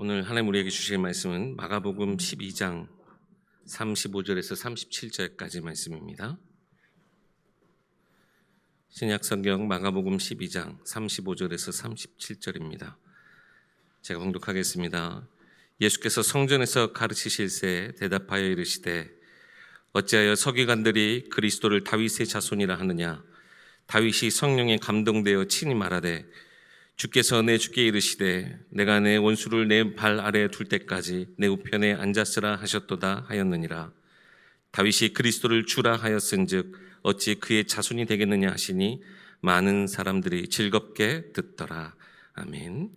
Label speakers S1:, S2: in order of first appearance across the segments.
S1: 오늘 하나님 우리에게 주실 말씀은 마가복음 12장 35절에서 37절까지 말씀입니다. 신약성경 마가복음 12장 35절에서 37절입니다. 제가 봉독하겠습니다. 예수께서 성전에서 가르치실새 대답하여 이르시되 어찌하여 서기관들이 그리스도를 다윗의 자손이라 하느냐. 다윗이 성령에 감동되어 친히 말하되 주께서 내 주께 이르시되 내가 내 원수를 내 발 아래에 둘 때까지 내 우편에 앉았으라 하셨도다 하였느니라. 다윗이 그리스도를 주라 하였은즉 어찌 그의 자손이 되겠느냐 하시니 많은 사람들이 즐겁게 듣더라. 아멘.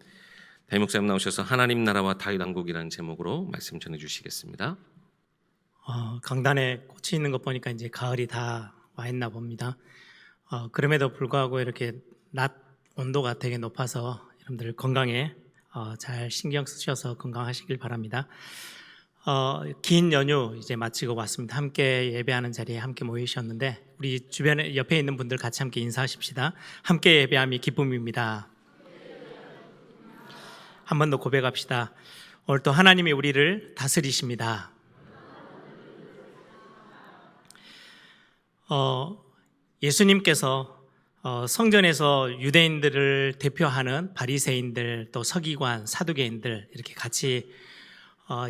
S1: 담임 목사님 나오셔서 하나님 나라와 다윗 왕국이라는 제목으로 말씀 전해 주시겠습니다.
S2: 강단에 꽃이 있는 것 보니까 이제 가을이 다 와 있나 봅니다. 그럼에도 불구하고 이렇게 낮 온도가 되게 높아서 여러분들 건강에 잘 신경 쓰셔서 건강하시길 바랍니다. 긴 연휴 이제 마치고 왔습니다. 함께 예배하는 자리에 함께 모이셨는데 우리 주변에 옆에 있는 분들 같이 함께 인사하십시다. 함께 예배함이 기쁨입니다. 한 번 더 고백합시다. 오늘 또 하나님이 우리를 다스리십니다. 예수님께서 성전에서 유대인들을 대표하는 바리새인들 또 서기관, 사두개인들 이렇게 같이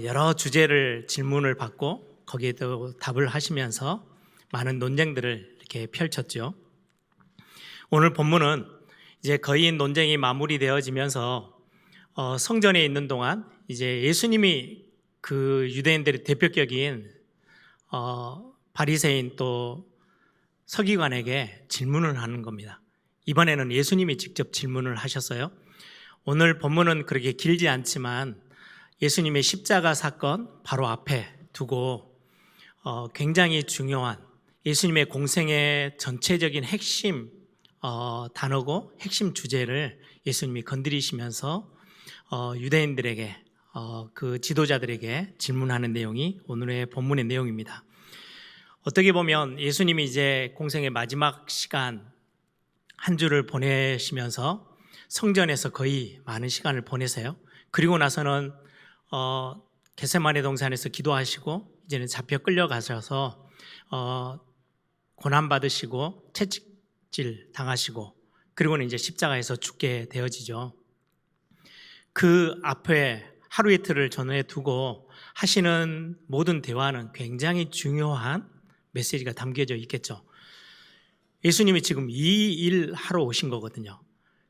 S2: 여러 주제를 질문을 받고 거기에도 답을 하시면서 많은 논쟁들을 이렇게 펼쳤죠. 오늘 본문은 이제 거의 논쟁이 마무리되어지면서 성전에 있는 동안 이제 예수님이 그 유대인들의 대표격인 바리새인 또 서기관에게 질문을 하는 겁니다. 이번에는 예수님이 직접 질문을 하셨어요. 오늘 본문은 그렇게 길지 않지만 예수님의 십자가 사건 바로 앞에 두고 굉장히 중요한 예수님의 공생의 전체적인 핵심 단어고 핵심 주제를 예수님이 건드리시면서 유대인들에게 그 지도자들에게 질문하는 내용이 오늘의 본문의 내용입니다. 어떻게 보면 예수님이 이제 공생의 마지막 시간 한 주를 보내시면서 성전에서 거의 많은 시간을 보내세요. 그리고 나서는 겟세마네 동산에서 기도하시고 이제는 잡혀 끌려가셔서 고난 받으시고 채찍질 당하시고 그리고는 이제 십자가에서 죽게 되어지죠. 그 앞에 하루 이틀을 전후에 두고 하시는 모든 대화는 굉장히 중요한 메시지가 담겨져 있겠죠. 예수님이 지금 이 일 하러 오신 거거든요.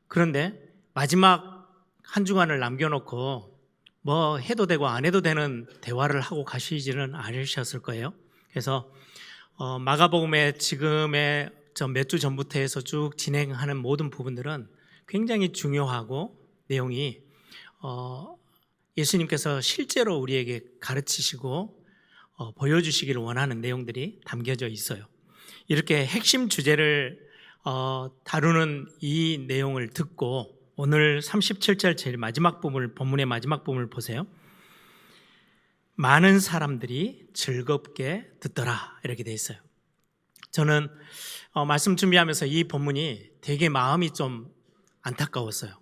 S2: 그런데 마지막 한 주간을 남겨놓고 뭐 해도 되고 안 해도 되는 대화를 하고 가시지는 않으셨을 거예요. 그래서 마가복음의 지금의 몇 주 전부터 해서 쭉 진행하는 모든 부분들은 굉장히 중요하고 내용이 예수님께서 실제로 우리에게 가르치시고 보여주시기를 원하는 내용들이 담겨져 있어요. 이렇게 핵심 주제를 다루는 이 내용을 듣고 오늘 37절 제일 마지막 부분을 본문의 마지막 부분을 보세요. 많은 사람들이 즐겁게 듣더라 이렇게 돼 있어요. 저는 말씀 준비하면서 이 본문이 되게 마음이 좀 안타까웠어요.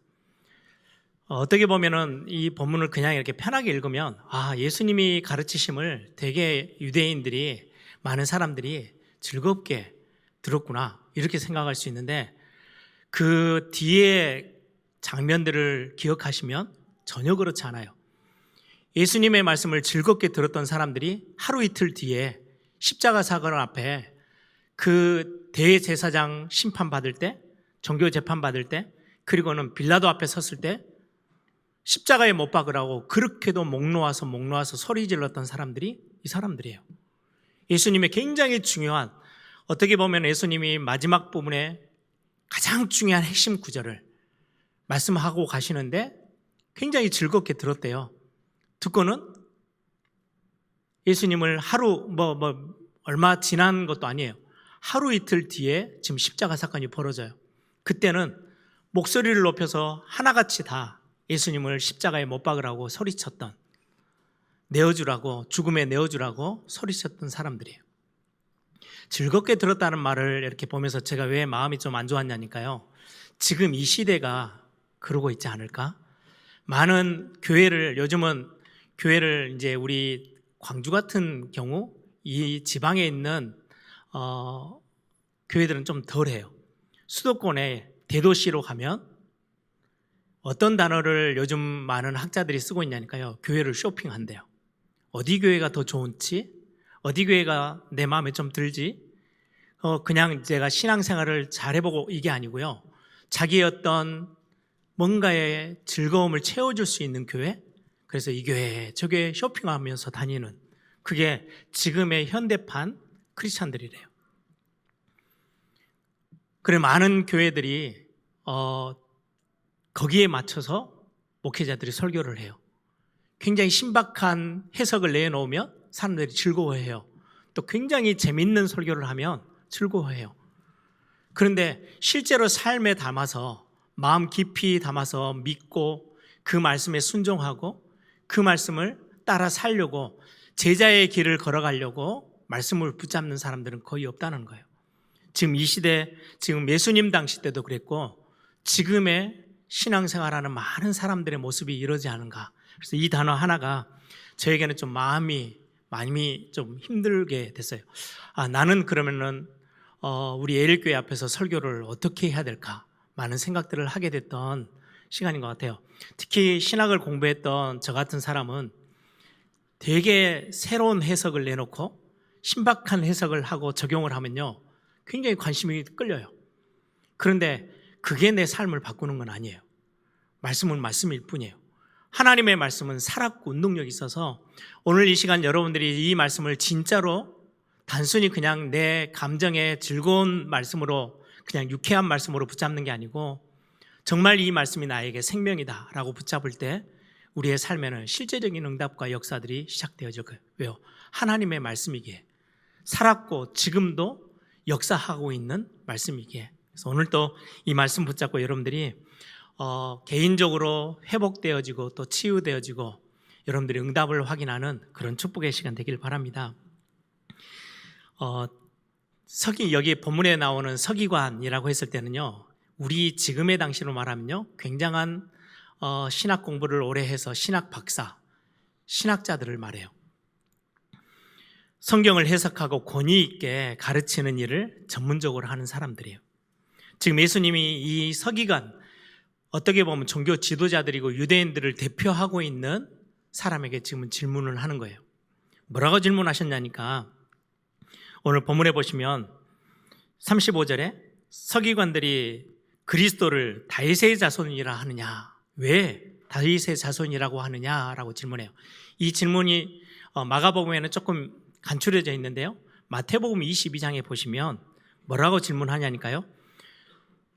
S2: 어떻게 보면은 이 본문을 그냥 이렇게 편하게 읽으면 예수님이 가르치심을 되게 유대인들이 많은 사람들이 즐겁게 들었구나 이렇게 생각할 수 있는데 그 뒤에 장면들을 기억하시면 전혀 그렇지 않아요. 예수님의 말씀을 즐겁게 들었던 사람들이 하루 이틀 뒤에 십자가 사건 앞에 그 대제사장 심판받을 때 종교 재판받을 때 그리고는 빌라도 앞에 섰을 때 십자가에 못 박으라고 그렇게도 목 놓아서 소리 질렀던 사람들이 이 사람들이에요. 예수님의 굉장히 중요한 어떻게 보면 예수님이 마지막 부분에 가장 중요한 핵심 구절을 말씀하고 가시는데 굉장히 즐겁게 들었대요. 듣고는 예수님을 하루 얼마 지난 것도 아니에요. 하루 이틀 뒤에 지금 십자가 사건이 벌어져요. 그때는 목소리를 높여서 하나같이 다 예수님을 십자가에 못 박으라고 소리쳤던 내어주라고 죽음에 내어주라고 소리쳤던 사람들이에요. 즐겁게 들었다는 말을 이렇게 보면서 제가 왜 마음이 좀 안 좋았냐니까요. 지금 이 시대가 그러고 있지 않을까? 많은 교회를 요즘은 교회를 이제 우리 광주 같은 경우 이 지방에 있는 교회들은 좀 덜해요. 수도권의 대도시로 가면 어떤 단어를 요즘 많은 학자들이 쓰고 있냐니까요. 교회를 쇼핑한대요. 어디 교회가 더 좋은지, 어디 교회가 내 마음에 좀 들지, 그냥 제가 신앙생활을 잘 해보고 이게 아니고요. 자기의 어떤 뭔가의 즐거움을 채워줄 수 있는 교회, 그래서 이 교회, 저 교회 쇼핑하면서 다니는 그게 지금의 현대판 크리스찬들이래요. 그래 많은 교회들이 거기에 맞춰서 목회자들이 설교를 해요. 굉장히 신박한 해석을 내놓으면 사람들이 즐거워해요. 또 굉장히 재밌는 설교를 하면 즐거워해요. 그런데 실제로 삶에 담아서 마음 깊이 담아서 믿고 그 말씀에 순종하고 그 말씀을 따라 살려고 제자의 길을 걸어가려고 말씀을 붙잡는 사람들은 거의 없다는 거예요. 지금 이 시대, 지금 예수님 당시 때도 그랬고 지금의 신앙생활하는 많은 사람들의 모습이 이러지 않은가. 그래서 이 단어 하나가 저에게는 좀 마음이 많이 좀 힘들게 됐어요. 나는 그러면은 우리 예일교회 앞에서 설교를 어떻게 해야 될까? 많은 생각들을 하게 됐던 시간인 것 같아요. 특히 신학을 공부했던 저 같은 사람은 되게 새로운 해석을 내놓고 신박한 해석을 하고 적용을 하면요. 굉장히 관심이 끌려요. 그런데 그게 내 삶을 바꾸는 건 아니에요. 말씀은 말씀일 뿐이에요. 하나님의 말씀은 살았고 운동력이 있어서 오늘 이 시간 여러분들이 이 말씀을 진짜로 단순히 그냥 내 감정의 즐거운 말씀으로 그냥 유쾌한 말씀으로 붙잡는 게 아니고 정말 이 말씀이 나에게 생명이다 라고 붙잡을 때 우리의 삶에는 실제적인 응답과 역사들이 시작되어져요. 왜요? 하나님의 말씀이기에 살았고 지금도 역사하고 있는 말씀이기에. 그래서 오늘 또 이 말씀 붙잡고 여러분들이 개인적으로 회복되어지고 또 치유되어지고 여러분들이 응답을 확인하는 그런 축복의 시간 되길 바랍니다. 여기 본문에 나오는 서기관이라고 했을 때는요, 우리 지금의 당시로 말하면요, 굉장한 신학 공부를 오래 해서 신학 박사, 신학자들을 말해요. 성경을 해석하고 권위 있게 가르치는 일을 전문적으로 하는 사람들이에요. 지금 예수님이 이 서기관, 어떻게 보면 종교 지도자들이고 유대인들을 대표하고 있는 사람에게 지금 질문을 하는 거예요. 뭐라고 질문하셨냐니까 오늘 본문에 보시면 35절에 서기관들이 그리스도를 다윗의 자손이라 하느냐, 왜 다윗의 자손이라고 하느냐라고 질문해요. 이 질문이 마가복음에는 조금 간추려져 있는데요, 마태복음 22장에 보시면 뭐라고 질문하냐니까요,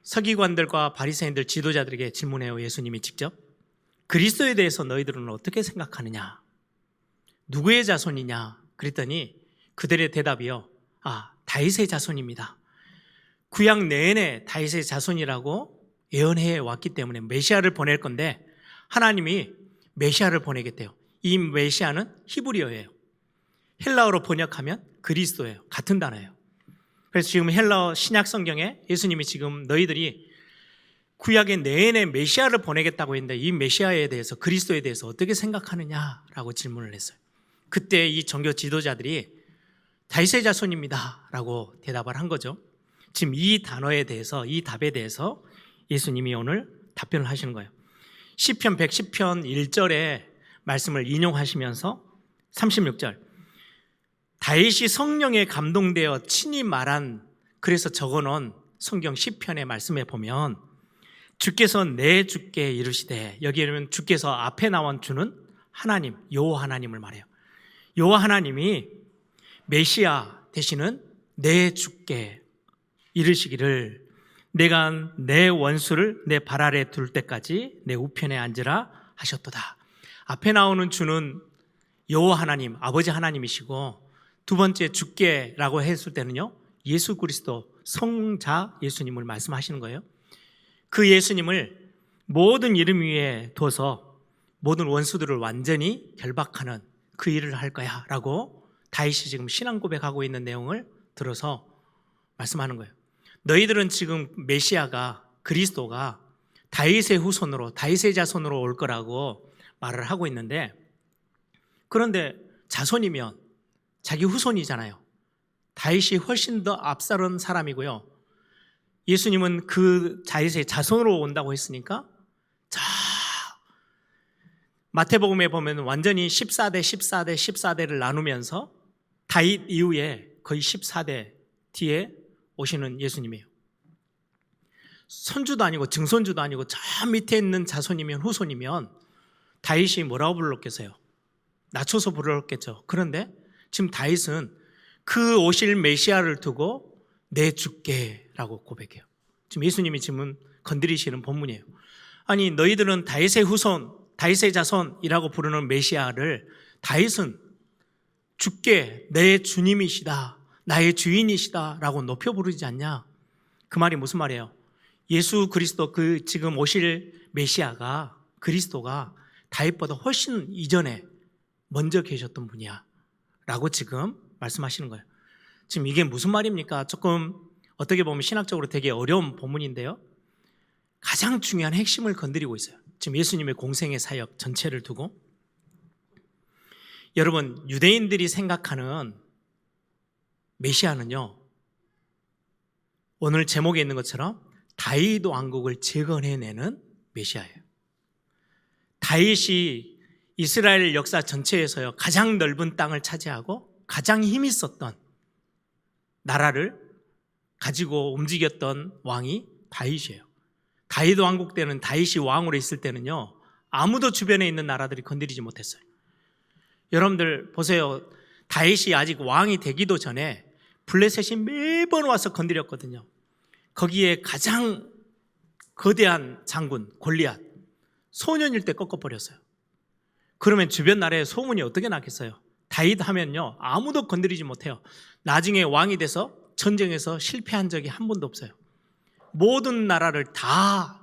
S2: 서기관들과 바리새인들 지도자들에게 질문해요. 예수님이 직접 그리스도에 대해서 너희들은 어떻게 생각하느냐, 누구의 자손이냐 그랬더니 그들의 대답이요, 다윗의 자손입니다. 구약 내내 다윗의 자손이라고 예언해 왔기 때문에 메시아를 보낼 건데 하나님이 메시아를 보내겠대요. 이 메시아는 히브리어예요. 헬라어로 번역하면 그리스도예요. 같은 단어예요. 그래서 지금 헬라어 신약 성경에 예수님이 지금 너희들이 구약의 내내 메시아를 보내겠다고 했는데 이 메시아에 대해서, 그리스도에 대해서 어떻게 생각하느냐라고 질문을 했어요. 그때 이 종교 지도자들이 다윗의 자손입니다 라고 대답을 한 거죠. 지금 이 단어에 대해서, 이 답에 대해서 예수님이 오늘 답변을 하시는 거예요. 시편 110편 1절의 말씀을 인용하시면서 36절, 다윗이 성령에 감동되어 친히 말한, 그래서 적어놓은 성경 시편의 말씀에 보면 주께서 내 주께 이르시되, 여기에는 주께서 앞에 나온 주는 하나님, 여호와 하나님을 말해요. 여호와 하나님이 메시아 되시는 내 주께 이르시기를 내가 내 원수를 내 발 아래 둘 때까지 내 우편에 앉으라 하셨도다. 앞에 나오는 주는 여호와 하나님, 아버지 하나님이시고, 두 번째 주께라고 했을 때는요, 예수 그리스도 성자 예수님을 말씀하시는 거예요. 그 예수님을 모든 이름 위에 둬서 모든 원수들을 완전히 결박하는 그 일을 할 거야 라고 다윗이 지금 신앙 고백하고 있는 내용을 들어서 말씀하는 거예요. 너희들은 지금 메시아가, 그리스도가 다윗의 후손으로, 다윗의 자손으로 올 거라고 말을 하고 있는데, 그런데 자손이면 자기 후손이잖아요. 다윗이 훨씬 더 앞서는 사람이고요. 예수님은 그 다윗의 자손으로 온다고 했으니까 자, 마태복음에 보면 완전히 14대, 14대, 14대를 나누면서 다윗 이후에 거의 14대 뒤에 오시는 예수님이에요. 선주도 아니고 증손주도 아니고 저 밑에 있는 자손이면 후손이면 다윗이 뭐라고 불렀겠어요? 낮춰서 불렀겠죠. 그런데 지금 다윗은 그 오실 메시아를 두고 내 주께라고 고백해요. 지금 예수님이 지금 건드리시는 본문이에요. 아니, 너희들은 다윗의 후손, 다윗의 자손이라고 부르는 메시아를 다윗은 주께 내 주님이시다, 나의 주인이시다 라고 높여 부르지 않냐? 그 말이 무슨 말이에요? 예수 그리스도, 그 지금 오실 메시아가, 그리스도가 다윗보다 훨씬 이전에 먼저 계셨던 분이야 라고 지금 말씀하시는 거예요. 지금 이게 무슨 말입니까? 조금 어떻게 보면 신학적으로 되게 어려운 본문인데요, 가장 중요한 핵심을 건드리고 있어요. 지금 예수님의 공생의 사역 전체를 두고. 여러분, 유대인들이 생각하는 메시아는요, 오늘 제목에 있는 것처럼 다윗 왕국을 재건해내는 메시아예요. 다윗이 이스라엘 역사 전체에서요, 가장 넓은 땅을 차지하고 가장 힘이 있었던 나라를 가지고 움직였던 왕이 다윗이에요. 다윗 왕국 때는, 다윗이 왕으로 있을 때는요, 아무도 주변에 있는 나라들이 건드리지 못했어요. 여러분들 보세요. 다윗이 아직 왕이 되기도 전에 블레셋이 매번 와서 건드렸거든요. 거기에 가장 거대한 장군 골리앗, 소년일 때 꺾어버렸어요. 그러면 주변 나라에 소문이 어떻게 났겠어요? 다윗 하면요, 아무도 건드리지 못해요. 나중에 왕이 돼서 전쟁에서 실패한 적이 한 번도 없어요. 모든 나라를 다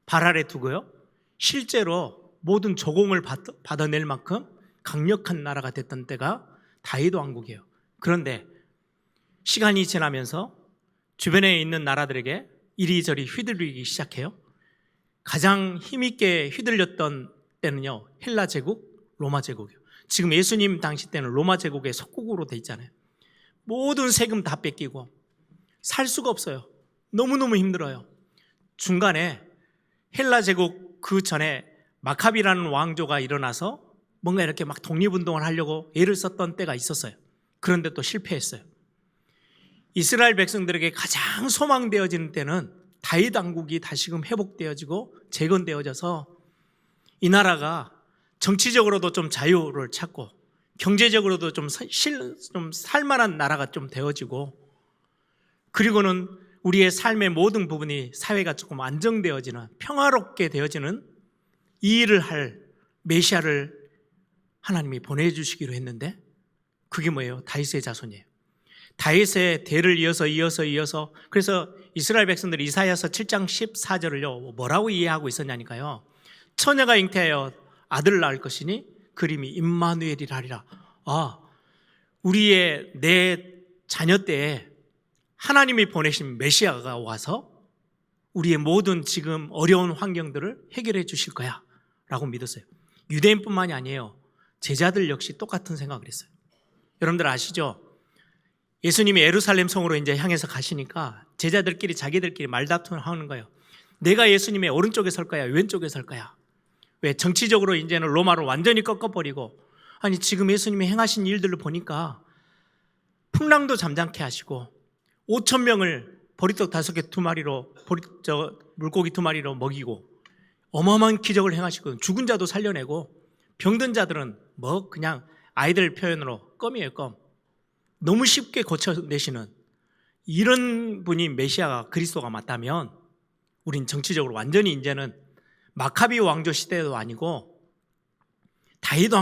S2: 발 아래 두고요, 실제로 모든 조공을 받아낼 만큼 강력한 나라가 됐던 때가 다윗 왕국이에요. 그런데 시간이 지나면서 주변에 있는 나라들에게 이리저리 휘둘리기 시작해요. 가장 힘있게 휘둘렸던 때는요, 헬라 제국, 로마 제국이에요. 지금 예수님 당시 때는 로마 제국의 속국으로 돼 있잖아요. 모든 세금 다 뺏기고 살 수가 없어요. 너무너무 힘들어요. 중간에 헬라 제국 그 전에 마카비라는 왕조가 일어나서 뭔가 이렇게 막 독립운동을 하려고 애를 썼던 때가 있었어요. 그런데 또 실패했어요. 이스라엘 백성들에게 가장 소망되어지는 때는 다윗 왕국이 다시금 회복되어지고 재건되어져서 이 나라가 정치적으로도 좀 자유를 찾고 경제적으로도 좀 살만한 나라가 좀 되어지고, 그리고는 우리의 삶의 모든 부분이, 사회가 조금 안정되어지는, 평화롭게 되어지는 이 일을 할 메시아를 하나님이 보내주시기로 했는데, 그게 뭐예요? 다윗의 자손이에요. 다윗의 대를 이어서 그래서 이스라엘 백성들이 이사야서 7장 14절을요 뭐라고 이해하고 있었냐니까요, 처녀가 잉태하여 아들을 낳을 것이니 그림이 임마누엘이라 하리라. 우리의 내 자녀 때에 하나님이 보내신 메시아가 와서 우리의 모든 지금 어려운 환경들을 해결해 주실 거야 라고 믿었어요. 유대인뿐만이 아니에요. 제자들 역시 똑같은 생각을 했어요. 여러분들 아시죠? 예수님이 예루살렘 성으로 이제 향해서 가시니까 제자들끼리 자기들끼리 말다툼을 하는 거예요. 내가 예수님의 오른쪽에 설 거야, 왼쪽에 설 거야. 왜? 정치적으로 이제는 로마로 완전히 꺾어버리고, 아니 지금 예수님이 행하신 일들을 보니까 풍랑도 잠잠케 하시고 5,000명을 보리떡 5개 2마리로 물고기 2마리로 먹이고 어마어마한 기적을 행하시고, 죽은 자도 살려내고, 병든 자들은 뭐 그냥 아이들 표현으로 껌이에요, 껌. 너무 쉽게 고쳐내시는 이런 분이 메시아가, 그리스도가 맞다면 우린 정치적으로 완전히 이제는 마카비 왕조 시대도 아니고 다윗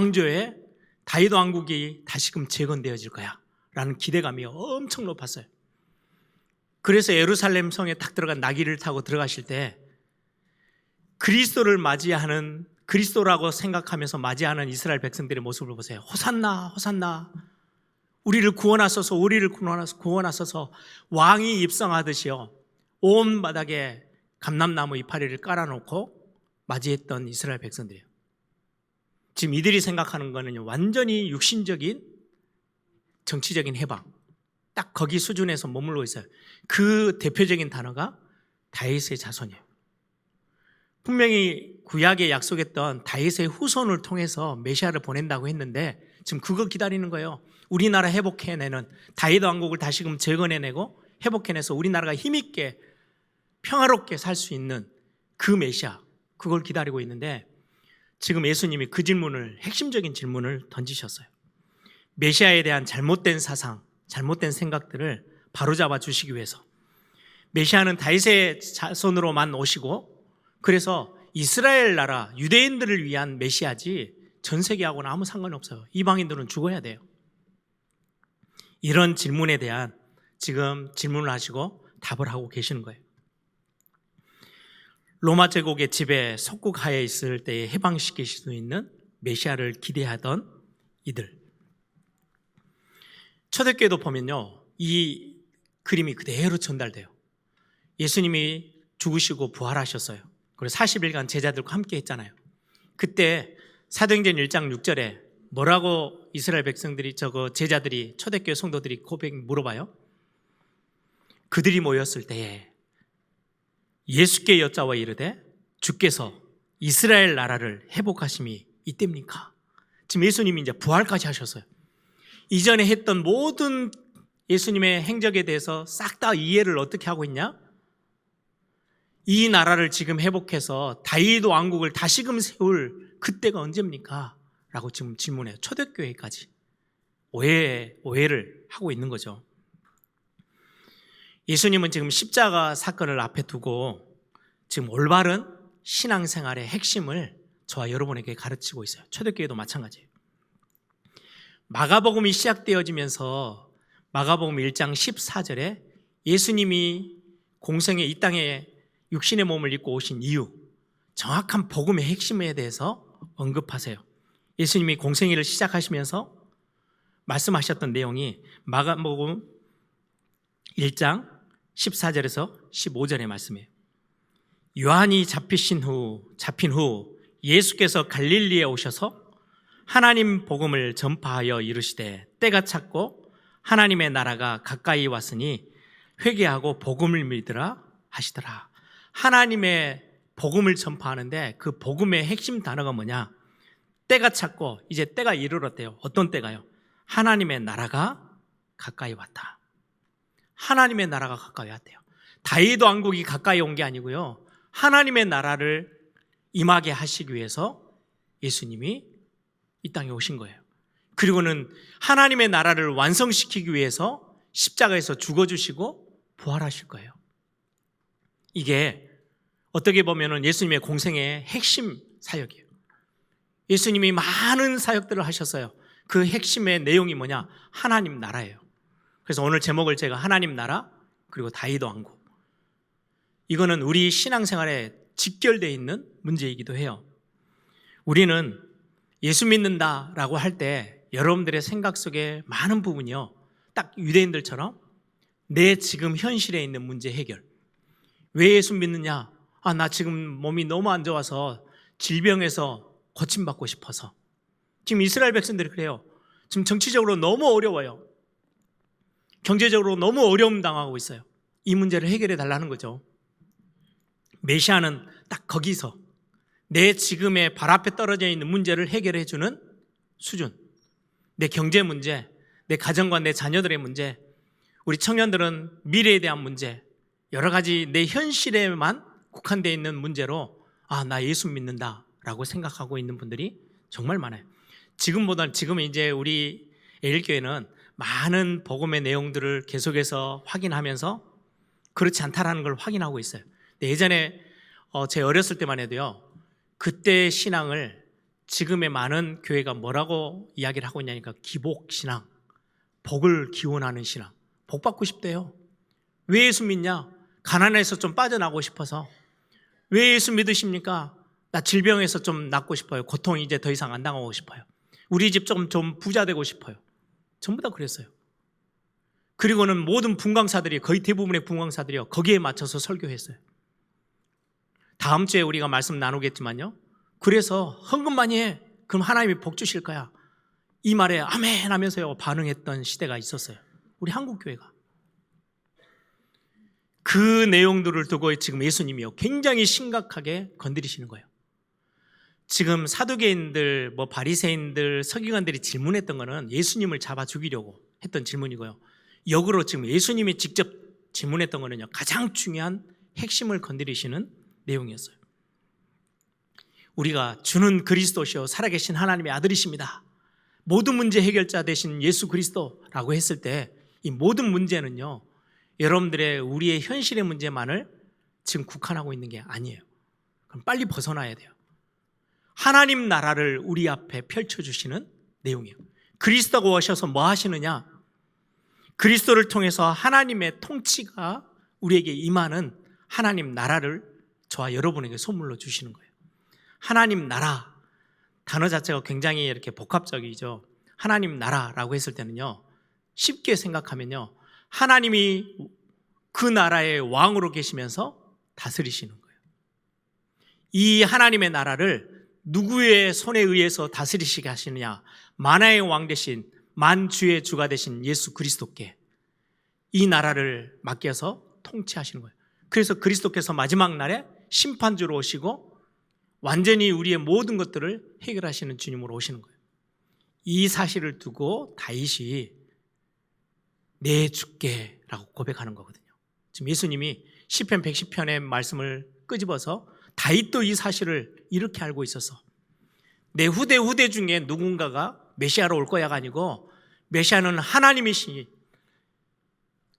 S2: 왕국이 다시금 재건되어질 거야 라는 기대감이 엄청 높았어요. 그래서 예루살렘 성에 딱 들어간 나귀를 타고 들어가실 때 그리스도를 맞이하는, 그리스도라고 생각하면서 맞이하는 이스라엘 백성들의 모습을 보세요. 호산나 호산나, 우리를 구원하소서, 우리를 구원하소서, 왕이 입성하듯이요 온 바닥에 감람나무 이파리를 깔아놓고 맞이했던 이스라엘 백성들이에요. 지금 이들이 생각하는 거는 완전히 육신적인 정치적인 해방, 딱 거기 수준에서 머물러 있어요. 그 대표적인 단어가 다윗의 자손이에요. 분명히 구약에 약속했던 다윗의 후손을 통해서 메시아를 보낸다고 했는데 지금 그거 기다리는 거예요. 우리나라 회복해내는, 다윗 왕국을 다시금 재건해내고 회복해내서 우리나라가 힘있게 평화롭게 살 수 있는 그 메시아, 그걸 기다리고 있는데 지금 예수님이 그 질문을, 핵심적인 질문을 던지셨어요. 메시아에 대한 잘못된 사상, 잘못된 생각들을 바로잡아 주시기 위해서. 메시아는 다윗의 자손으로만 오시고 그래서 이스라엘 나라, 유대인들을 위한 메시아지 전 세계하고는 아무 상관이 없어요. 이방인들은 죽어야 돼요. 이런 질문에 대한 지금 질문을 하시고 답을 하고 계시는 거예요. 로마 제국의 지배 속국하에 있을 때에 해방시킬 수 있는 메시아를 기대하던 이들. 초대교회도 보면요, 이 그림이 그대로 전달돼요. 예수님이 죽으시고 부활하셨어요. 그리고 40일간 제자들과 함께 했잖아요. 그때 사도행전 1장 6절에 뭐라고 이스라엘 백성들이, 제자들이, 초대교회 성도들이 물어봐요? 그들이 모였을 때에 예수께 여짜와 이르되 주께서 이스라엘 나라를 회복하심이 이때입니까? 지금 예수님이 이제 부활까지 하셨어요. 이전에 했던 모든 예수님의 행적에 대해서 싹 다 이해를 어떻게 하고 있냐? 이 나라를 지금 회복해서 다윗 왕국을 다시금 세울 그때가 언제입니까? 라고 지금 질문해요. 초대교회까지 오해를 하고 있는 거죠. 예수님은 지금 십자가 사건을 앞에 두고 지금 올바른 신앙생활의 핵심을 저와 여러분에게 가르치고 있어요. 초대교회도 마찬가지예요. 마가복음이 시작되어지면서 마가복음 1장 14절에 예수님이 공생에 이 땅에 육신의 몸을 입고 오신 이유, 정확한 복음의 핵심에 대해서 언급하세요. 예수님이 공생애를 시작하시면서 말씀하셨던 내용이 마가복음 1장 14절에서 15절의 말씀이에요. 요한이 잡힌 후 예수께서 갈릴리에 오셔서 하나님 복음을 전파하여 이르시되 때가 찼고 하나님의 나라가 가까이 왔으니 회개하고 복음을 믿으라 하시더라. 하나님의 복음을 전파하는데 그 복음의 핵심 단어가 뭐냐? 때가 찼고 이제 때가 이르렀대요. 어떤 때가요? 하나님의 나라가 가까이 왔다. 하나님의 나라가 가까이 왔대요. 다윗 왕국이 가까이 온 게 아니고요, 하나님의 나라를 임하게 하시기 위해서 예수님이 이 땅에 오신 거예요. 그리고는 하나님의 나라를 완성시키기 위해서 십자가에서 죽어주시고 부활하실 거예요. 이게 어떻게 보면 예수님의 공생의 핵심 사역이에요. 예수님이 많은 사역들을 하셨어요. 그 핵심의 내용이 뭐냐? 하나님 나라예요. 그래서 오늘 제목을 제가 하나님 나라 그리고 다윗 왕국, 이거는 우리 신앙생활에 직결되어 있는 문제이기도 해요. 우리는 예수 믿는다라고 할 때 여러분들의 생각 속에 많은 부분이요, 딱 유대인들처럼 내 지금 현실에 있는 문제 해결. 왜 예수 믿느냐? 나 지금 몸이 너무 안 좋아서 질병에서 고침받고 싶어서. 지금 이스라엘 백성들이 그래요. 지금 정치적으로 너무 어려워요. 경제적으로 너무 어려움 당하고 있어요. 이 문제를 해결해 달라는 거죠. 메시아는 딱 거기서 내 지금의 발 앞에 떨어져 있는 문제를 해결해 주는 수준. 내 경제 문제, 내 가정과 내 자녀들의 문제, 우리 청년들은 미래에 대한 문제, 여러 가지 내 현실에만 국한되어 있는 문제로 나 예수 믿는다라고 생각하고 있는 분들이 정말 많아요. 지금 이제 우리 에일교회는 많은 복음의 내용들을 계속해서 확인하면서 그렇지 않다라는 걸 확인하고 있어요. 근데 예전에 제 어렸을 때만 해도요, 그때의 신앙을 지금의 많은 교회가 뭐라고 이야기를 하고 있냐니까 기복신앙, 복을 기원하는 신앙, 복 받고 싶대요. 왜 예수 믿냐? 가난해서 좀 빠져나가고 싶어서. 왜 예수 믿으십니까? 나 질병에서 좀 낫고 싶어요. 고통 이제 더 이상 안 당하고 싶어요. 우리 집 좀 부자 되고 싶어요. 전부 다 그랬어요. 그리고는 모든 분광사들이, 거의 대부분의 분광사들이요, 거기에 맞춰서 설교했어요. 다음 주에 우리가 말씀 나누겠지만요. 그래서 헌금 많이 해. 그럼 하나님이 복 주실 거야. 이 말에 아멘 하면서요 반응했던 시대가 있었어요. 우리 한국교회가. 그 내용들을 두고 지금 예수님이요 굉장히 심각하게 건드리시는 거예요. 지금 사두개인들, 바리새인들, 서기관들이 질문했던 거는 예수님을 잡아 죽이려고 했던 질문이고요. 역으로 지금 예수님이 직접 질문했던 거는요 가장 중요한 핵심을 건드리시는 내용이었어요. 우리가 주는 그리스도시요 살아계신 하나님의 아들이십니다. 모든 문제 해결자 되신 예수 그리스도라고 했을 때 이 모든 문제는요 여러분들의 우리의 현실의 문제만을 지금 국한하고 있는 게 아니에요. 그럼 빨리 벗어나야 돼요. 하나님 나라를 우리 앞에 펼쳐주시는 내용이에요. 그리스도가 오셔서 뭐 하시느냐? 그리스도를 통해서 하나님의 통치가 우리에게 임하는 하나님 나라를 저와 여러분에게 선물로 주시는 거예요. 하나님 나라, 단어 자체가 굉장히 이렇게 복합적이죠. 하나님 나라라고 했을 때는요, 쉽게 생각하면요, 하나님이 그 나라의 왕으로 계시면서 다스리시는 거예요. 이 하나님의 나라를 누구의 손에 의해서 다스리시게 하시느냐? 만아의 왕 대신 만주의 주가 되신 예수 그리스도께 이 나라를 맡겨서 통치하시는 거예요. 그래서 그리스도께서 마지막 날에 심판주로 오시고 완전히 우리의 모든 것들을 해결하시는 주님으로 오시는 거예요. 이 사실을 두고 다윗이 내 주께라고 고백하는 거거든요. 지금 예수님이 시편 110편의 말씀을 끄집어서 다윗도 이 사실을 이렇게 알고 있었어. 내 후대 중에 누군가가 메시아로 올 거야가 아니고 메시아는 하나님이시니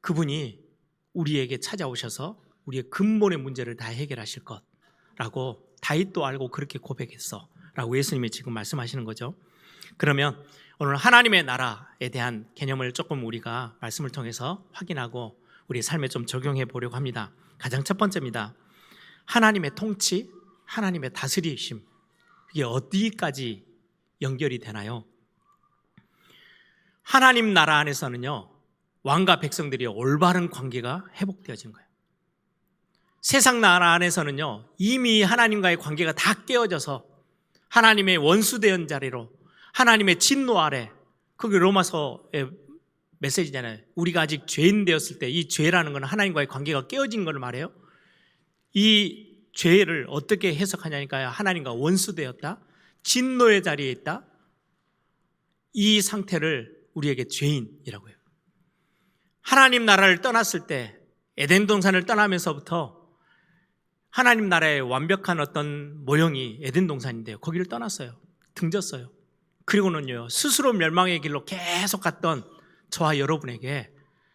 S2: 그분이 우리에게 찾아오셔서 우리의 근본의 문제를 다 해결하실 것라고 다윗도 알고 그렇게 고백했어 라고 예수님이 지금 말씀하시는 거죠. 그러면 오늘 하나님의 나라에 대한 개념을 조금 우리가 말씀을 통해서 확인하고 우리 삶에 좀 적용해 보려고 합니다. 가장 첫 번째입니다. 하나님의 통치, 하나님의 다스리심, 이게 어디까지 연결이 되나요? 하나님 나라 안에서는요, 왕과 백성들이 올바른 관계가 회복되어진 거예요. 세상 나라 안에서는요, 이미 하나님과의 관계가 다 깨어져서 하나님의 원수되은 자리로 하나님의 진노 아래, 그게 로마서의 메시지잖아요. 우리가 아직 죄인 되었을 때 이 죄라는 건 하나님과의 관계가 깨어진 걸 말해요. 이 죄를 어떻게 해석하냐니까요. 하나님과 원수되었다, 진노의 자리에 있다, 이 상태를 우리에게 죄인이라고 해요. 하나님 나라를 떠났을 때 에덴 동산을 떠나면서부터 하나님 나라의 완벽한 어떤 모형이 에덴 동산인데요, 거기를 떠났어요. 등졌어요. 그리고는요, 스스로 멸망의 길로 계속 갔던 저와 여러분에게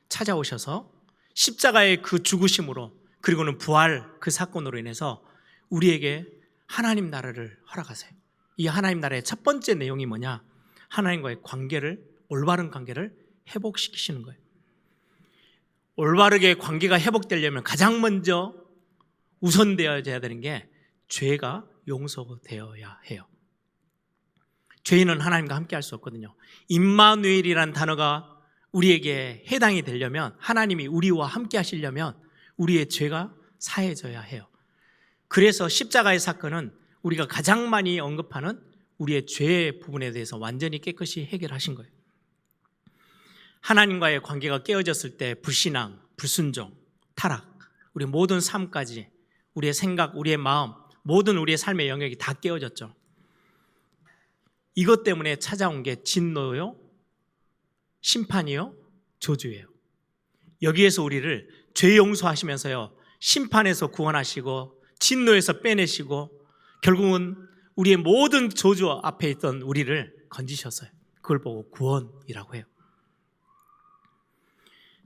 S2: 찾아오셔서 십자가의 그 죽으심으로, 그리고는 부활 그 사건으로 인해서 우리에게 하나님 나라를 허락하세요. 이 하나님 나라의 첫 번째 내용이 뭐냐? 하나님과의 관계를, 올바른 관계를 회복시키시는 거예요. 올바르게 관계가 회복되려면 가장 먼저 우선되어야 되는 게 죄가 용서되어야 해요. 죄인은 하나님과 함께 할 수 없거든요. 임마누엘이라는 단어가 우리에게 해당이 되려면, 하나님이 우리와 함께 하시려면 우리의 죄가 사해져야 해요. 그래서 십자가의 사건은 우리가 가장 많이 언급하는 우리의 죄의 부분에 대해서 완전히 깨끗이 해결하신 거예요. 하나님과의 관계가 깨어졌을 때 불신앙, 불순종, 타락, 우리 모든 삶까지, 우리의 생각, 우리의 마음, 모든 우리의 삶의 영역이 다 깨어졌죠. 이것 때문에 찾아온 게 진노요, 심판이요, 저주예요. 여기에서 우리를 죄 용서하시면서요, 심판에서 구원하시고 진노에서 빼내시고 결국은 우리의 모든 저주 앞에 있던 우리를 건지셨어요. 그걸 보고 구원이라고 해요.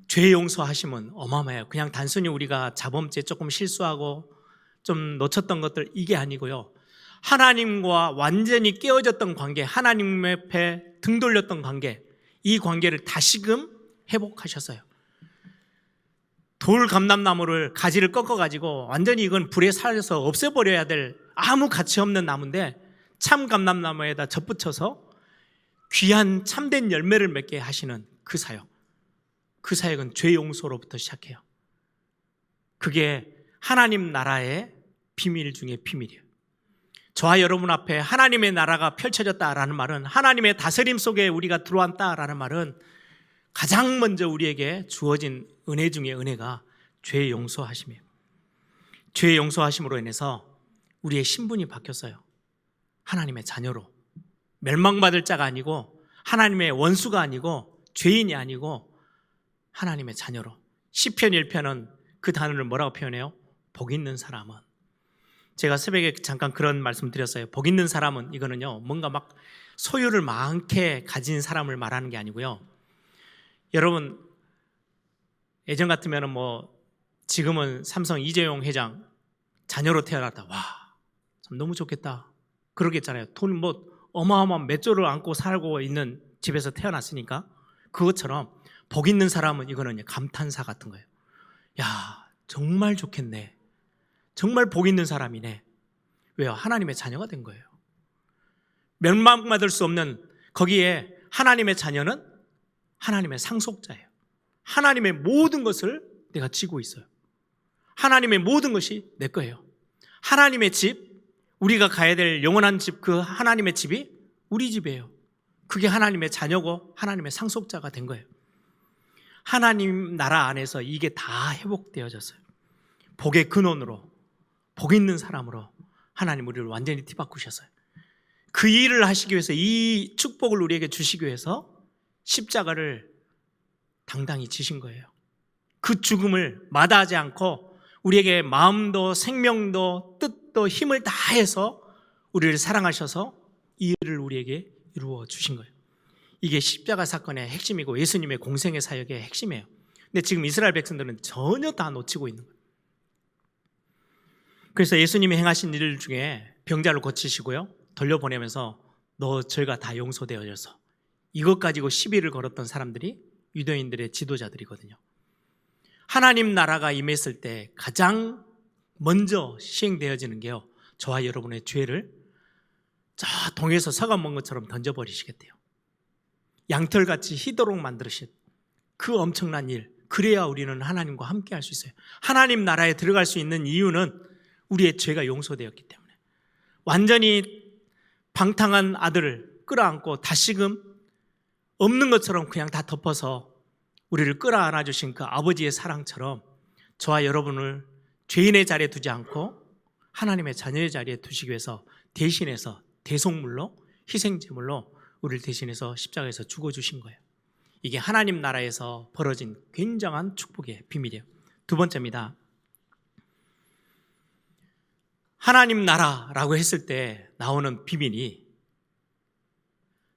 S2: 죄 용서하심은 어마어마해요. 그냥 단순히 우리가 자범죄 조금 실수하고 좀 놓쳤던 것들, 이게 아니고요, 하나님과 완전히 깨어졌던 관계, 하나님 옆에 등 돌렸던 관계, 이 관계를 다시금 회복하셨어요. 돌 감람나무를 가지를 꺾어가지고 완전히 이건 불에 살려서 없애버려야 될 아무 가치 없는 나무인데 참 감람나무에다 접붙여서 귀한 참된 열매를 맺게 하시는 그 사역, 그 사역은 죄 용서로부터 시작해요. 그게 하나님 나라의 비밀 중에 비밀이에요. 저와 여러분 앞에 하나님의 나라가 펼쳐졌다라는 말은, 하나님의 다스림 속에 우리가 들어왔다라는 말은 가장 먼저 우리에게 주어진 은혜 중에 은혜가 죄 용서하심이에요. 죄 용서하심으로 인해서 우리의 신분이 바뀌었어요. 하나님의 자녀로. 멸망받을 자가 아니고, 하나님의 원수가 아니고, 죄인이 아니고 하나님의 자녀로. 시편 1편은 그 단어를 뭐라고 표현해요? 복 있는 사람은. 제가 새벽에 잠깐 그런 말씀 드렸어요. 복 있는 사람은, 이거는요, 뭔가 막 소유를 많게 가진 사람을 말하는 게 아니고요. 여러분, 예전 같으면 지금은 삼성 이재용 회장 자녀로 태어났다. 와, 참 너무 좋겠다. 그러겠잖아요. 돈 어마어마한 몇 조를 안고 살고 있는 집에서 태어났으니까. 그것처럼 복 있는 사람은, 이거는 감탄사 같은 거예요. 야, 정말 좋겠네. 정말 복 있는 사람이네. 왜요? 하나님의 자녀가 된 거예요. 멸망받을 수 없는, 거기에 하나님의 자녀는 하나님의 상속자예요. 하나님의 모든 것을 내가 지고 있어요. 하나님의 모든 것이 내 거예요. 하나님의 집, 우리가 가야 될 영원한 집, 그 하나님의 집이 우리 집이에요. 그게 하나님의 자녀고 하나님의 상속자가 된 거예요. 하나님 나라 안에서 이게 다 회복되어졌어요. 복의 근원으로, 복 있는 사람으로 하나님 우리를 완전히 뒤바꾸셨어요. 그 일을 하시기 위해서, 이 축복을 우리에게 주시기 위해서 십자가를 당당히 지신 거예요. 그 죽음을 마다하지 않고 우리에게 마음도 생명도 뜻도 힘을 다해서 우리를 사랑하셔서 이 일을 우리에게 이루어 주신 거예요. 이게 십자가 사건의 핵심이고 예수님의 공생의 사역의 핵심이에요. 근데 지금 이스라엘 백성들은 전혀 다 놓치고 있는 거예요. 그래서 예수님이 행하신 일 중에 병자를 고치시고요, 돌려보내면서 너 죄가 다 용서되어져서, 이것 가지고 시비를 걸었던 사람들이 유대인들의 지도자들이거든요. 하나님 나라가 임했을 때 가장 먼저 시행되어지는 게요, 저와 여러분의 죄를 저 동에서 서가 먹은 것처럼 던져버리시겠대요. 양털같이 희도록 만드신 그 엄청난 일, 그래야 우리는 하나님과 함께 할 수 있어요. 하나님 나라에 들어갈 수 있는 이유는 우리의 죄가 용서되었기 때문에. 완전히 방탕한 아들을 끌어안고 다시금 없는 것처럼 그냥 다 덮어서 우리를 끌어안아 주신 그 아버지의 사랑처럼 저와 여러분을 죄인의 자리에 두지 않고 하나님의 자녀의 자리에 두시기 위해서 대신해서 대속물로, 희생제물로 우리를 대신해서 십자가에서 죽어주신 거예요. 이게 하나님 나라에서 벌어진 굉장한 축복의 비밀이에요. 두 번째입니다. 하나님 나라라고 했을 때 나오는 비밀이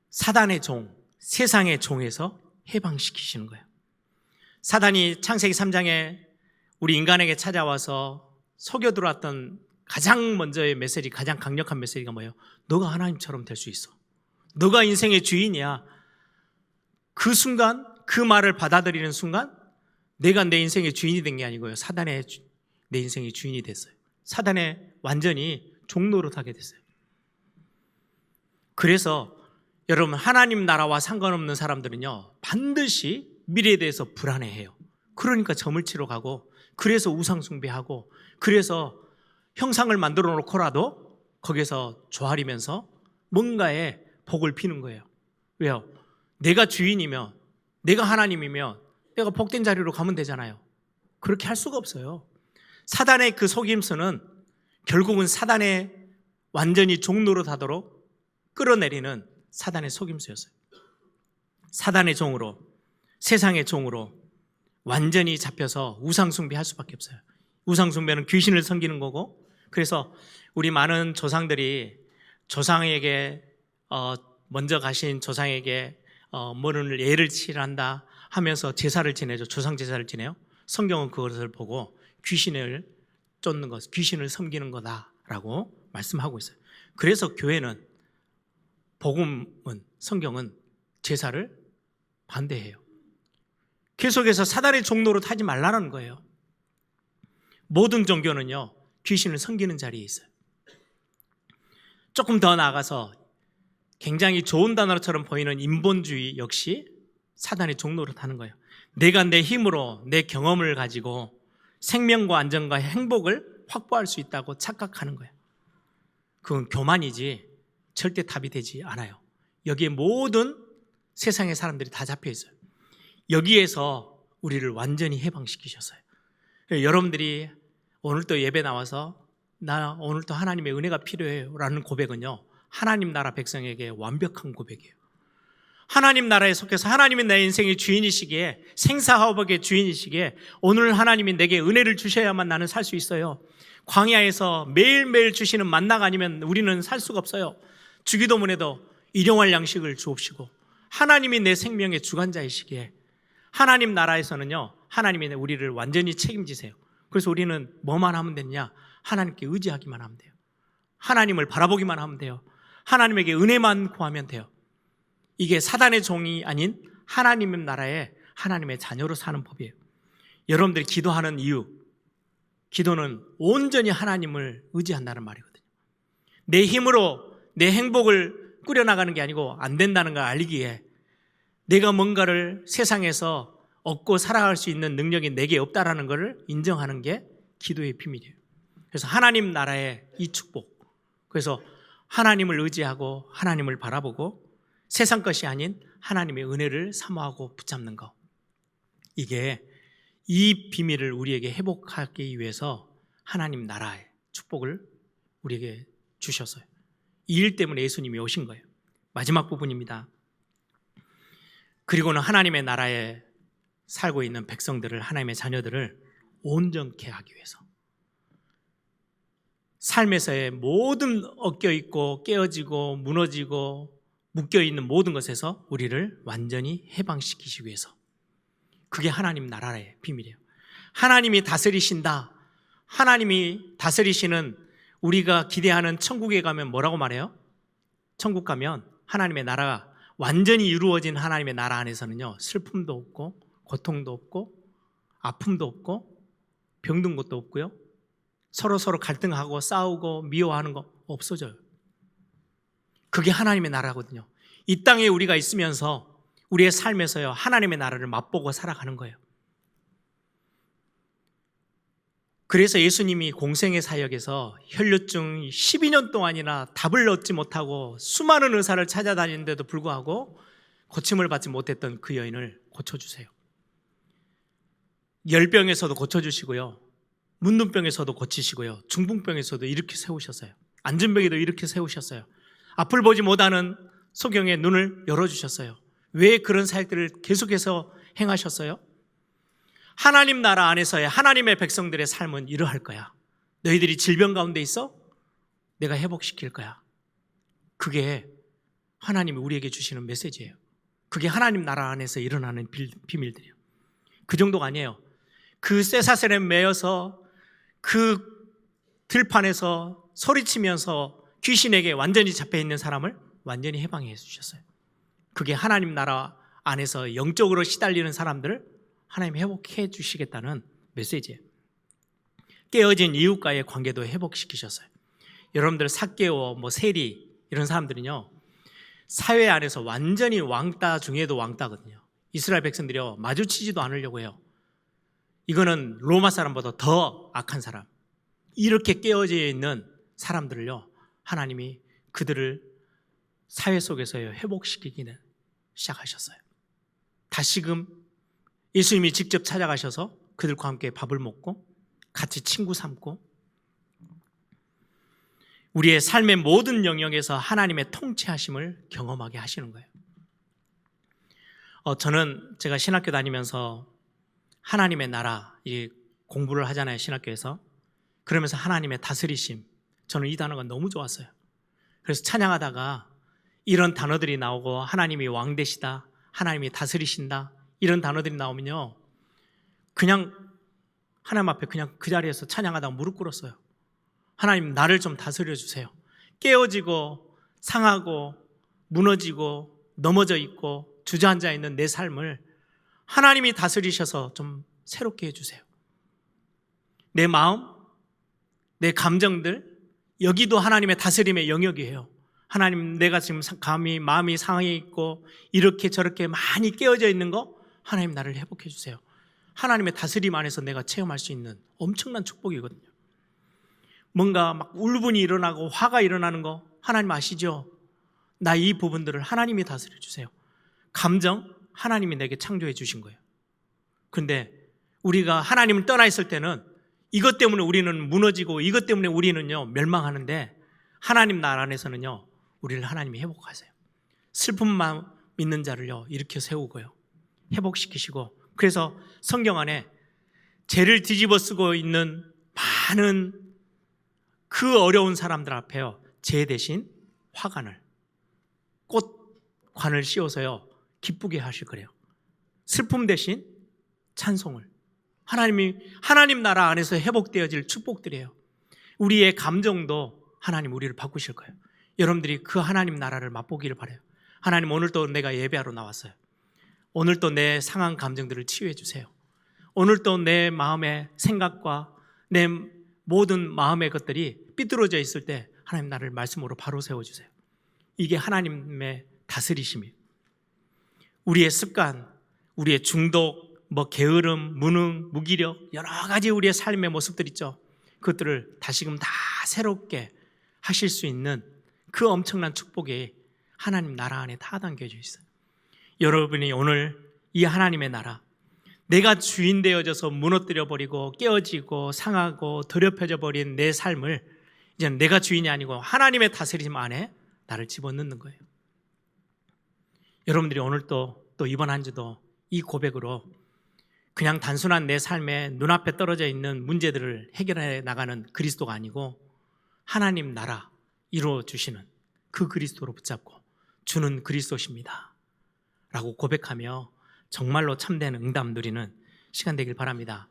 S2: 사단의 종, 세상의 종에서 해방시키시는 거예요. 사단이 창세기 3장에 우리 인간에게 찾아와서 속여 들어왔던 가장 먼저의 메시지, 가장 강력한 메시지가 뭐예요? 너가 하나님처럼 될 수 있어. 너가 인생의 주인이야. 그 순간, 그 말을 받아들이는 순간 내가 내 인생의 주인이 된 게 아니고요, 사단의 내 인생의 주인이 됐어요. 사단의 완전히 종노릇하게 됐어요. 그래서 여러분, 하나님 나라와 상관없는 사람들은요, 반드시 미래에 대해서 불안해해요. 그러니까 점을 치러 가고, 그래서 우상 숭배하고, 그래서 형상을 만들어 놓고라도 거기서 조아리면서 뭔가에 복을 비는 거예요. 왜요? 내가 주인이면, 내가 하나님이면 내가 복된 자리로 가면 되잖아요. 그렇게 할 수가 없어요. 사단의 그 속임수는 결국은 사단의 완전히 종노릇하도록 끌어내리는 사단의 속임수였어요. 사단의 종으로, 세상의 종으로 완전히 잡혀서 우상숭배할 수밖에 없어요. 우상숭배는 귀신을 섬기는 거고, 그래서 우리 많은 조상들이 조상에게 먼저 가신 조상에게 뭐를 예를 치란다 하면서 제사를 지내죠. 조상 제사를 지내요. 성경은 그것을 보고 귀신을 쫓는 것, 귀신을 섬기는 거다라고 말씀하고 있어요. 그래서 교회는, 복음은, 성경은 제사를 반대해요. 계속해서 사단의 종노릇 하지 말라는 거예요. 모든 종교는요, 귀신을 섬기는 자리에 있어요. 조금 더 나아가서 굉장히 좋은 단어처럼 보이는 인본주의 역시 사단의 종노릇 하는 거예요. 내가 내 힘으로, 내 경험을 가지고 생명과 안전과 행복을 확보할 수 있다고 착각하는 거예요. 그건 교만이지 절대 답이 되지 않아요. 여기에 모든 세상의 사람들이 다 잡혀 있어요. 여기에서 우리를 완전히 해방시키셨어요. 여러분들이 오늘 또 예배 나와서 나 오늘 또 하나님의 은혜가 필요해요 라는 고백은요, 하나님 나라 백성에게 완벽한 고백이에요. 하나님 나라에 속해서 하나님이 내 인생의 주인이시기에, 생사화복의 주인이시기에 오늘 하나님이 내게 은혜를 주셔야만 나는 살 수 있어요. 광야에서 매일매일 주시는 만나가 아니면 우리는 살 수가 없어요. 주기도문에도 일용할 양식을 주옵시고, 하나님이 내 생명의 주관자이시기에 하나님 나라에서는요, 하나님이 우리를 완전히 책임지세요. 그래서 우리는 뭐만 하면 되냐? 하나님께 의지하기만 하면 돼요. 하나님을 바라보기만 하면 돼요. 하나님에게 은혜만 구하면 돼요. 이게 사단의 종이 아닌 하나님의 나라에 하나님의 자녀로 사는 법이에요. 여러분들이 기도하는 이유, 기도는 온전히 하나님을 의지한다는 말이거든요. 내 힘으로 내 행복을 꾸려나가는 게 아니고 안 된다는 걸 알기에, 내가 뭔가를 세상에서 얻고 살아갈 수 있는 능력이 내게 없다라는 것을 인정하는 게 기도의 비밀이에요. 그래서 하나님 나라의 이 축복, 그래서 하나님을 의지하고 하나님을 바라보고 세상 것이 아닌 하나님의 은혜를 사모하고 붙잡는 것, 이게 이 비밀을 우리에게 회복하기 위해서 하나님 나라의 축복을 우리에게 주셨어요. 이 일 때문에 예수님이 오신 거예요. 마지막 부분입니다. 그리고는 하나님의 나라에 살고 있는 백성들을, 하나님의 자녀들을 온전케 하기 위해서, 삶에서의 모든 엉켜있고 깨어지고 무너지고 묶여있는 모든 것에서 우리를 완전히 해방시키시기 위해서, 그게 하나님 나라의 비밀이에요. 하나님이 다스리신다. 하나님이 다스리시는, 우리가 기대하는 천국에 가면 뭐라고 말해요? 천국 가면 하나님의 나라가 완전히 이루어진 하나님의 나라 안에서는요, 슬픔도 없고 고통도 없고 아픔도 없고 병든 것도 없고요, 서로 갈등하고 싸우고 미워하는 거 없어져요. 그게 하나님의 나라거든요. 이 땅에 우리가 있으면서 우리의 삶에서요, 하나님의 나라를 맛보고 살아가는 거예요. 그래서 예수님이 공생의 사역에서 혈류증 12년 동안이나 답을 얻지 못하고 수많은 의사를 찾아다니는데도 불구하고 고침을 받지 못했던 그 여인을 고쳐주세요. 열병에서도 고쳐주시고요, 문둥병에서도 고치시고요, 중풍병에서도 이렇게 세우셨어요. 안진병에도 이렇게 세우셨어요. 앞을 보지 못하는 소경의 눈을 열어주셨어요. 왜 그런 사역들을 계속해서 행하셨어요? 하나님 나라 안에서의 하나님의 백성들의 삶은 이러할 거야. 너희들이 질병 가운데 있어? 내가 회복시킬 거야. 그게 하나님이 우리에게 주시는 메시지예요. 그게 하나님 나라 안에서 일어나는 비밀들이에요. 그 정도가 아니에요. 그 쇠사슬에 매여서 그 들판에서 소리치면서 귀신에게 완전히 잡혀있는 사람을 완전히 해방해 주셨어요. 그게 하나님 나라 안에서 영적으로 시달리는 사람들을 하나님 회복해 주시겠다는 메시지예요. 깨어진 이웃과의 관계도 회복시키셨어요. 여러분들 삭개오, 세리 이런 사람들은요, 사회 안에서 완전히 왕따 중에도 왕따거든요. 이스라엘 백성들이요, 마주치지도 않으려고 해요. 이거는 로마 사람보다 더 악한 사람, 이렇게 깨어져 있는 사람들을요, 하나님이 그들을 사회 속에서 회복시키기는 시작하셨어요. 다시금 예수님이 직접 찾아가셔서 그들과 함께 밥을 먹고 같이 친구 삼고, 우리의 삶의 모든 영역에서 하나님의 통치하심을 경험하게 하시는 거예요. 저는 제가 신학교 다니면서 하나님의 나라 공부를 하잖아요, 신학교에서. 그러면서 하나님의 다스리심, 저는 이 단어가 너무 좋았어요. 그래서 찬양하다가 이런 단어들이 나오고, 하나님이 왕 되시다, 하나님이 다스리신다, 이런 단어들이 나오면요, 그냥 하나님 앞에 그냥 그 자리에서 찬양하다가 무릎 꿇었어요. 하나님, 나를 좀 다스려 주세요. 깨어지고 상하고 무너지고 넘어져 있고 주저앉아 있는 내 삶을 하나님이 다스리셔서 좀 새롭게 해주세요. 내 마음, 내 감정들, 여기도 하나님의 다스림의 영역이에요. 하나님, 내가 지금 마음이 상해 있고 이렇게 저렇게 많이 깨어져 있는 거, 하나님 나를 회복해 주세요. 하나님의 다스림 안에서 내가 체험할 수 있는 엄청난 축복이거든요. 뭔가 막 울분이 일어나고 화가 일어나는 거 하나님 아시죠? 나 이 부분들을 하나님이 다스려 주세요. 감정 하나님이 내게 창조해 주신 거예요. 그런데 우리가 하나님을 떠나 있을 때는 이것 때문에 우리는 무너지고 이것 때문에 우리는요 멸망하는데, 하나님 나라 안에서는요 우리를 하나님이 회복하세요. 슬픈 마음 있는 자를요 일으켜 세우고요 회복시키시고, 그래서 성경 안에 죄를 뒤집어 쓰고 있는 많은 그 어려운 사람들 앞에요 죄 대신 화관을, 꽃관을 씌워서요 기쁘게 하실 거래요. 슬픔 대신 찬송을, 하나님 나라 안에서 회복되어질 축복들이에요. 우리의 감정도 하나님 우리를 바꾸실 거예요. 여러분들이 그 하나님 나라를 맛보기를 바라요. 하나님, 오늘 또 내가 예배하러 나왔어요. 오늘 또 내 상한 감정들을 치유해 주세요. 오늘 또 내 마음의 생각과 내 모든 마음의 것들이 삐뚤어져 있을 때 하나님 나를 말씀으로 바로 세워주세요. 이게 하나님의 다스리심이에요. 우리의 습관, 우리의 중독, 게으름, 무능, 무기력, 여러 가지 우리의 삶의 모습들 있죠. 그것들을 다시금 다 새롭게 하실 수 있는 그 엄청난 축복이 하나님 나라 안에 다 담겨져 있어요. 여러분이 오늘 이 하나님의 나라, 내가 주인 되어져서 무너뜨려 버리고 깨어지고 상하고 더럽혀져 버린 내 삶을 이제는 내가 주인이 아니고 하나님의 다스림 안에 나를 집어넣는 거예요. 여러분들이 오늘 또 이번 한 주도 이 고백으로 그냥 단순한 내 삶에 눈앞에 떨어져 있는 문제들을 해결해 나가는 그리스도가 아니고 하나님 나라 이루어 주시는 그 그리스도로 붙잡고 주는 그리스도십니다 라고 고백하며 정말로 참된 응답 누리는 시간 되길 바랍니다.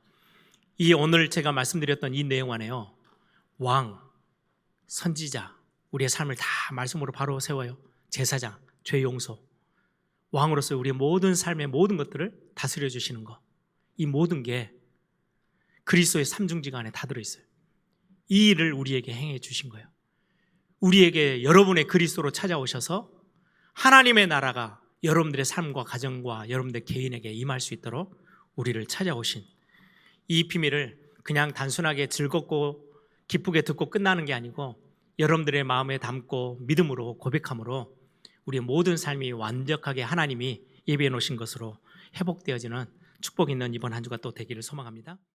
S2: 이 오늘 제가 말씀드렸던 이 내용 안에요 왕, 선지자, 우리의 삶을 다 말씀으로 바로 세워요. 제사장, 죄 용서, 왕으로서 우리의 모든 삶의 모든 것들을 다스려 주시는 것, 이 모든 게 그리스도의 삼중지가 안에 다 들어있어요. 이 일을 우리에게 행해 주신 거예요. 우리에게 여러분의 그리스도로 찾아오셔서 하나님의 나라가 여러분들의 삶과 가정과 여러분들 개인에게 임할 수 있도록 우리를 찾아오신 이 비밀을 그냥 단순하게 즐겁고 기쁘게 듣고 끝나는 게 아니고 여러분들의 마음에 담고 믿음으로 고백함으로 우리의 모든 삶이 완벽하게 하나님이 예비해 놓으신 것으로 회복되어지는 축복 있는 이번 한 주가 또 되기를 소망합니다.